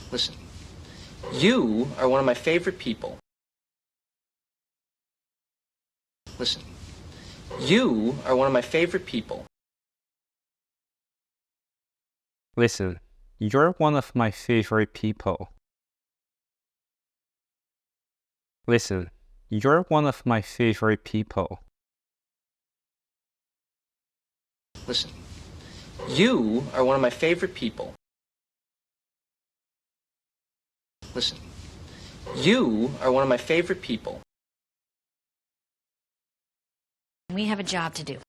Listen, you are one of my favorite people. Listen, you are one of my favorite people. Listen, you're one of my favorite people. Listen, you're one of my favorite people. Listen, you are one of my favorite people. Listen, you are one of my favorite people. We have a job to do.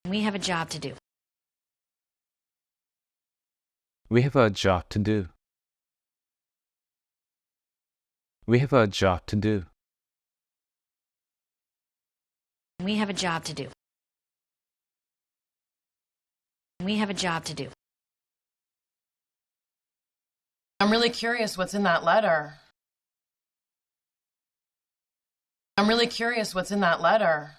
We have a job to do. We have a job to do. We have a job to do. We have a job to do. We have a job to do. I'm really curious what's in that letter. I'm really curious what's in that letter.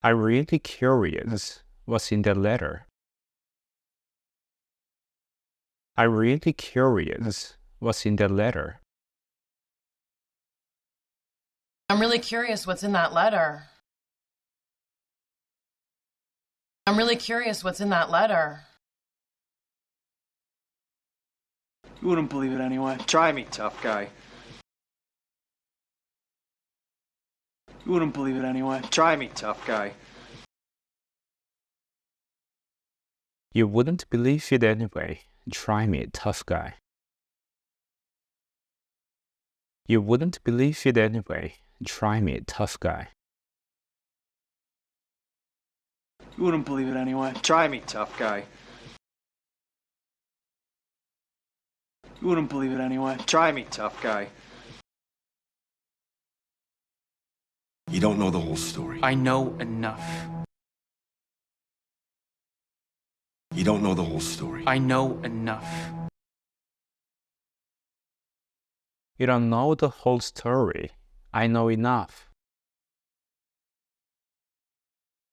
I'm really curious what's in that letter. I'm really curious what's in that letter. I'm really curious what's in that letter. I'm really curious what's in that letter. You wouldn't believe it anyway. Try me, tough guy. You wouldn't believe it anyway. Try me, tough guy. You wouldn't believe it anyway. Try me, tough guy. You wouldn't believe it anyway. Try me, tough guy. You wouldn't believe it anyway. Try me, tough guy. You wouldn't believe it anyway. Try me, tough guy. You don't know the whole story. I know enough. You don't know the whole story. I know enough. You don't know the whole story. I know enough.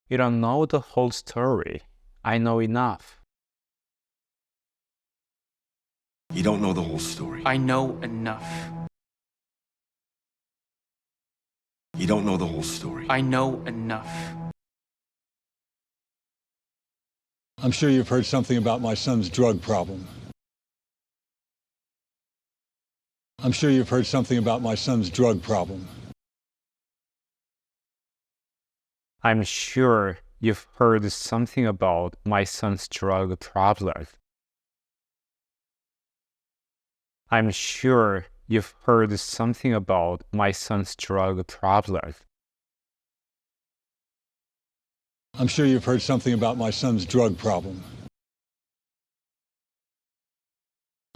You don't know the whole story. I know enough. You don't know the whole story. I know enough. You don't know the whole story. I know enough. I'm sure you've heard something about my son's drug problem. I'm sure you've heard something about my son's drug problem. I'm sure you've heard something about my son's drug problem. I'm sure you've heard something about my son's drug problem. I'm sure you've heard something about my son's drug problem.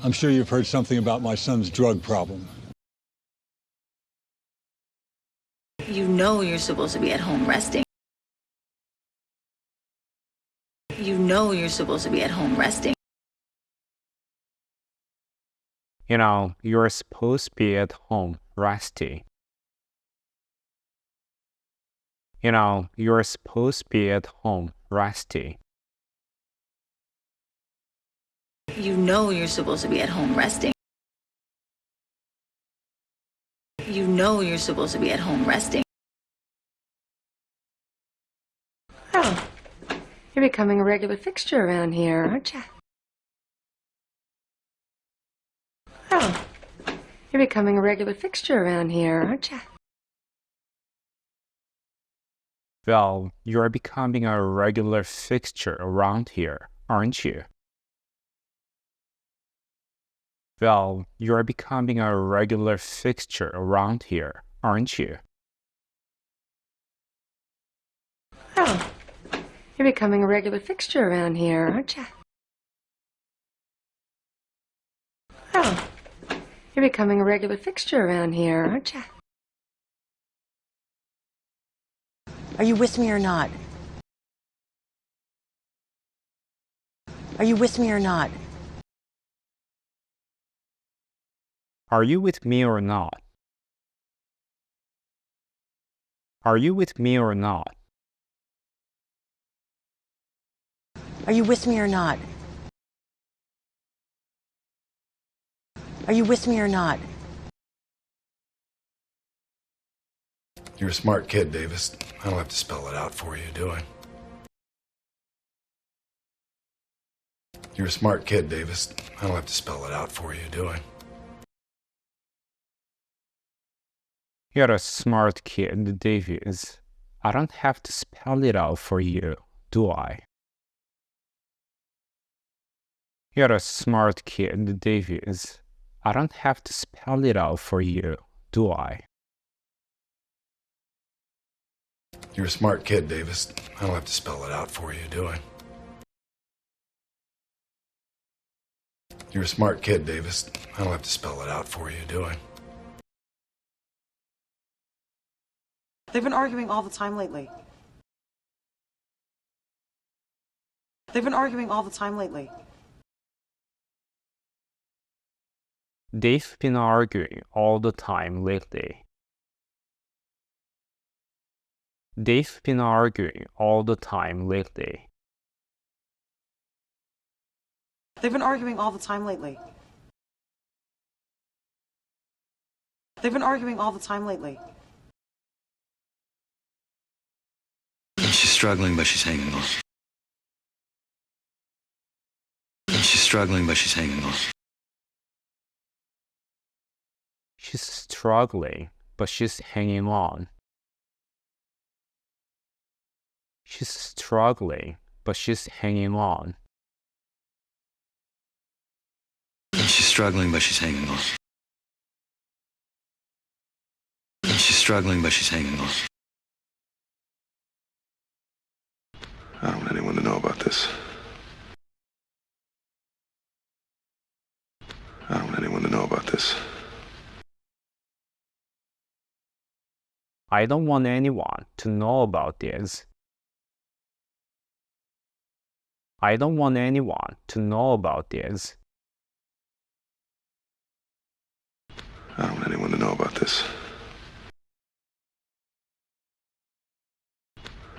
I'm sure you've heard something about my son's drug problem. You know you're supposed to be at home resting. You know you're supposed to be at home resting. You know, you're supposed to be at home resting. You know, you're supposed to be at home resting. You know you're supposed to be at home resting. You know you're supposed to be at home resting. Oh, you're becoming a regular fixture around here, aren't you? Oh, you're becoming a regular fixture around here, aren't you? Well, you're becoming a regular fixture around here, aren't you? Well, you're becoming a regular fixture around here, aren't you? Oh, you're becoming a regular fixture around here, aren't you? Oh, you're becoming a regular fixture around here, aren't you? Are you with me or not? Are you with me or not? Are you with me or not? Are you with me or not? Are you with me or not? Are you with me or not? You're a smart kid, Davis. I don't have to spell it out for you, do I? You're a smart kid, Davis. I don't have to spell it out for you, do I? You're a smart kid, Davis. I don't have to spell it out for you, do I? You're a smart kid, Davis. I don't have to spell it out for you, do I? You're a smart kid, Davis. I don't have to spell it out for you, do I? You're a smart kid, Davis. I don't have to spell it out for you, do I? They've been arguing all the time lately. They've been arguing all the time lately. They've been arguing all the time lately. They've been arguing all the time lately. They've been arguing all the time lately. They've been arguing all the time lately. She's struggling, but she's hanging on. She's struggling, but she's hanging on. She's struggling, but she's hanging on. She's struggling, but she's hanging on. She's struggling, but she's hanging on. She's struggling, but she's hanging on. I don't want anyone to know about this. I don't want anyone to know about this. I don't want anyone to know about this. I don't want anyone to know about this. I don't want anyone to know about this.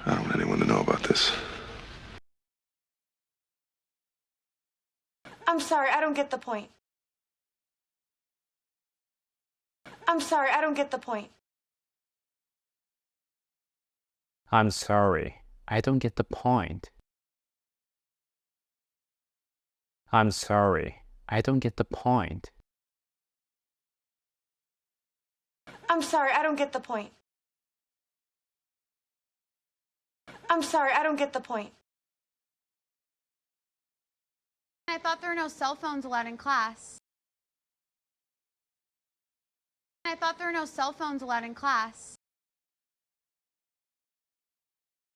I don't want anyone to know about this. I'm sorry, I don't get the point. I'm sorry, I don't get the point. I'm sorry, I don't get the point. I'm sorry, I don't get the point. I'm sorry, I don't get the point. I'm sorry, I don't get the point. I thought there were no cell phones allowed in class. I thought there were no cell phones allowed in class.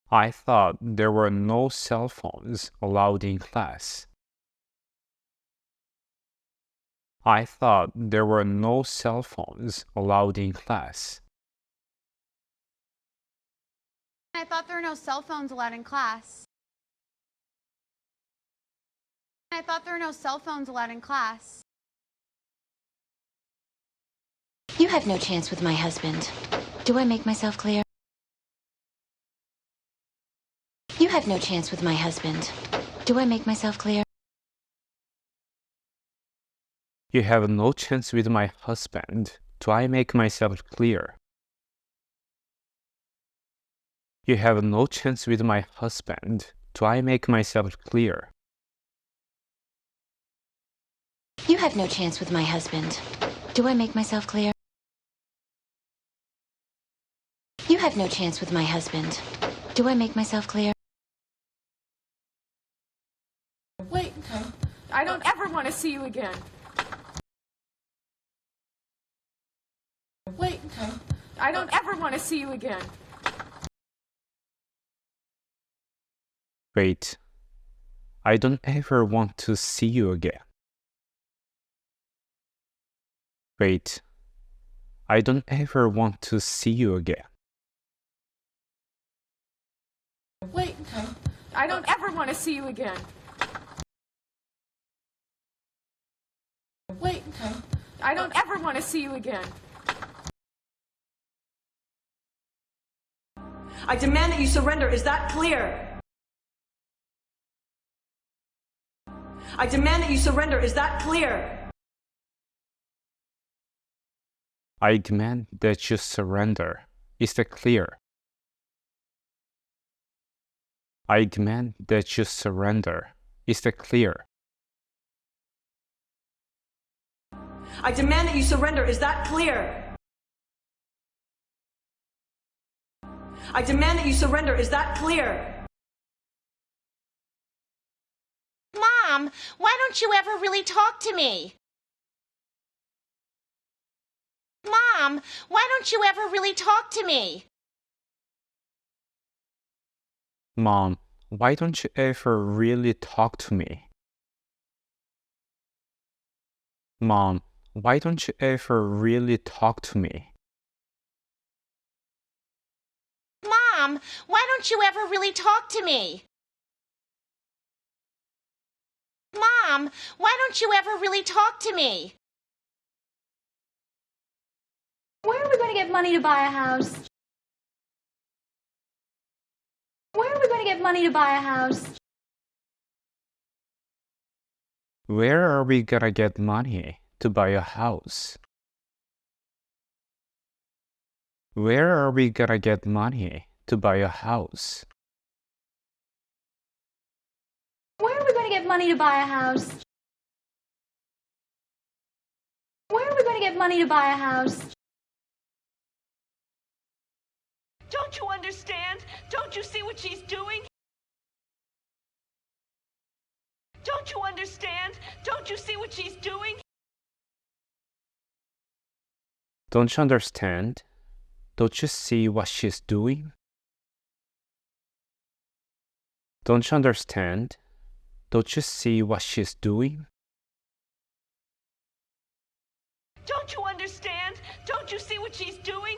I thought there were no cell phones allowed in class. I thought there were no cell phones allowed in class. I thought there were no cell phones allowed in class. I thought there were no cell phones allowed in class. You have no chance with my husband. Do I make myself clear? You have no chance with my husband. Do I make myself clear? You have no chance with my husband. Do I make myself clear? You have no chance with my husband. Do I make myself clear? You have no chance with my husband. Do I make myself clear? You have no chance with my husband. Do I make myself clear? Wait, I don't ever want to see you again. Wait, I don't ever want to see you again. Wait, I don't ever want to see you again. Wait, I don't ever want to see you again. Wait, I don't ever want to see you again. Wait, I don't ever want to see you again. I demand that you surrender. Is that clear? I demand that you surrender. Is that clear? I demand that you surrender. Is that clear? I demand that you surrender. Is that clear? I demand that you surrender. Is that clear? I demand that you surrender. Is that clear? Mom, why don't you ever really talk to me? Mom, why don't you ever really talk to me? Mom, why don't you ever really talk to me? Mom, why don't you ever really talk to me? Mom, why don't you ever really talk to me? Mom, why don't you ever really talk to me? Where are we going to get money to buy a house? Where are we going to get money to buy a house? Where are we gonna get money to buy a house? Where are we gonna get money to buy a house? Where are we going to get money to buy a house? Where are we going to get money to buy a house? Don't you understand? Don't you see what she's doing? Don't you understand? Don't you see what she's doing? Don't you understand? Don't you see what she's doing? Don't you understand? Don't you see what she's doing? Don't you understand? Don't you see what she's doing?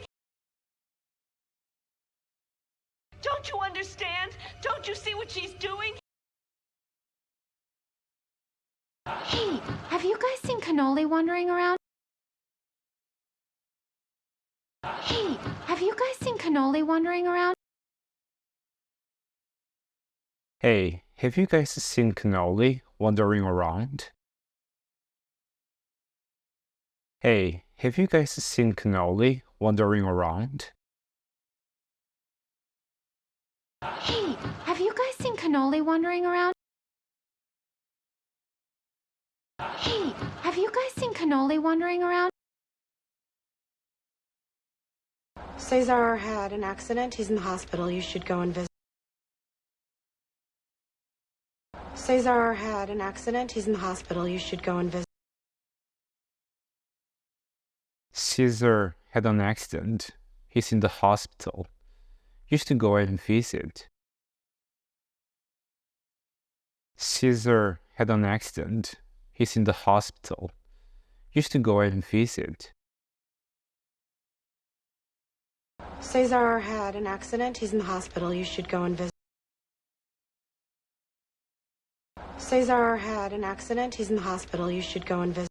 Don't you understand? Don't you see what she's doing? Hey, have you guys seen cannoli wandering around? Hey, have you guys seen cannoli wandering around? Hey, have you guys seen cannoli wandering around? Hey, have you guys seen cannoli wandering around? Hey, have you guys seen cannoli wandering around? Hey, have you guys seen cannoli wandering around? Cesar had an accident. He's in the hospital. You should go and visit. Cesar had an accident. He's in the hospital. You should go and visit. Caesar had an accident. He's in the hospital. You should go and visit. Caesar had an accident. He's in the hospital. You should go and visit. Cesar had an accident. He's in the hospital. You should go and visit. Cesar had an accident. He's in the hospital. You should go and visit.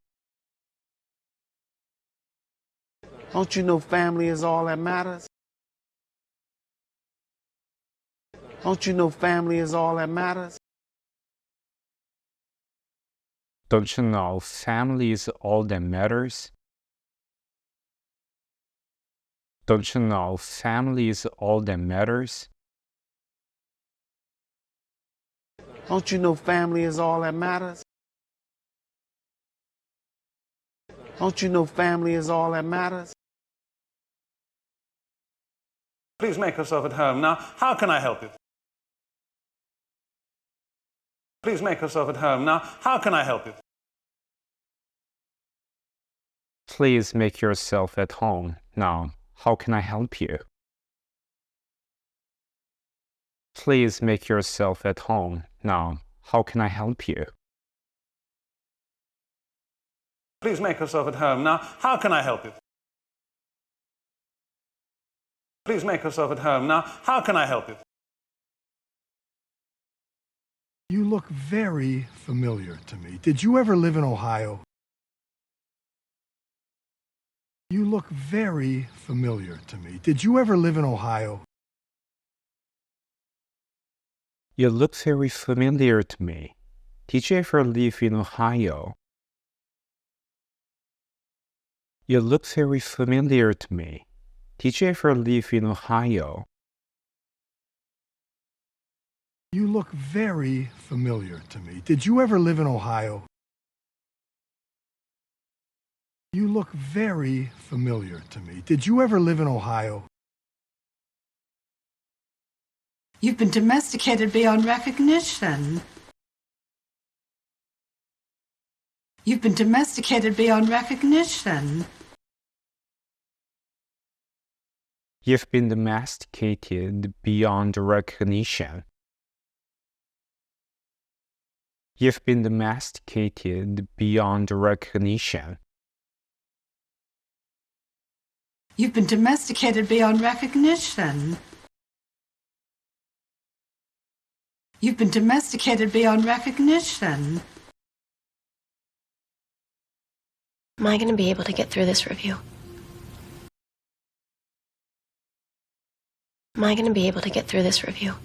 Don't you know family is all that matters? Don't you know family is all that matters? Don't you know family is all that matters? Don't you know family is all that matters? Don't you know family is all that matters? Don't you know family is all that matters? Please make yourself at home. Now, how can I help you? Please make yourself at home. Now, how can I help you? Please make yourself at home. Now, how can I help you? Please make yourself at home. Now, how can I help you? Please make yourself at home. Now, how can I help you? Please make yourself at home. Now, how can I help you? You look very familiar to me. Did you ever live in Ohio? You look very familiar to me. Did you ever live in Ohio? You look very familiar to me. Did you ever live in Ohio? You look very familiar to me. Did you ever live in Ohio? You look very familiar to me. Did you ever live in Ohio? You look very familiar to me. Did you ever live in Ohio? You've been domesticated beyond recognition. You've been domesticated beyond recognition. You've been domesticated beyond recognition. You've been domesticated beyond recognition. You've been domesticated beyond recognition. You've been domesticated beyond recognition. Am I going to be able to get through this review? Am I going to be able to get through this review?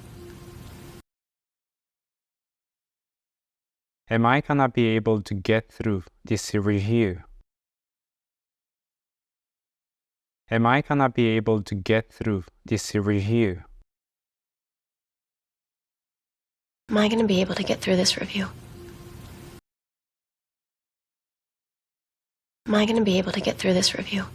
Am I gonna be able to get through this review? Am I gonna be able to get through this review? Am I going to be able to get through this review? Am I going to be able to get through this review?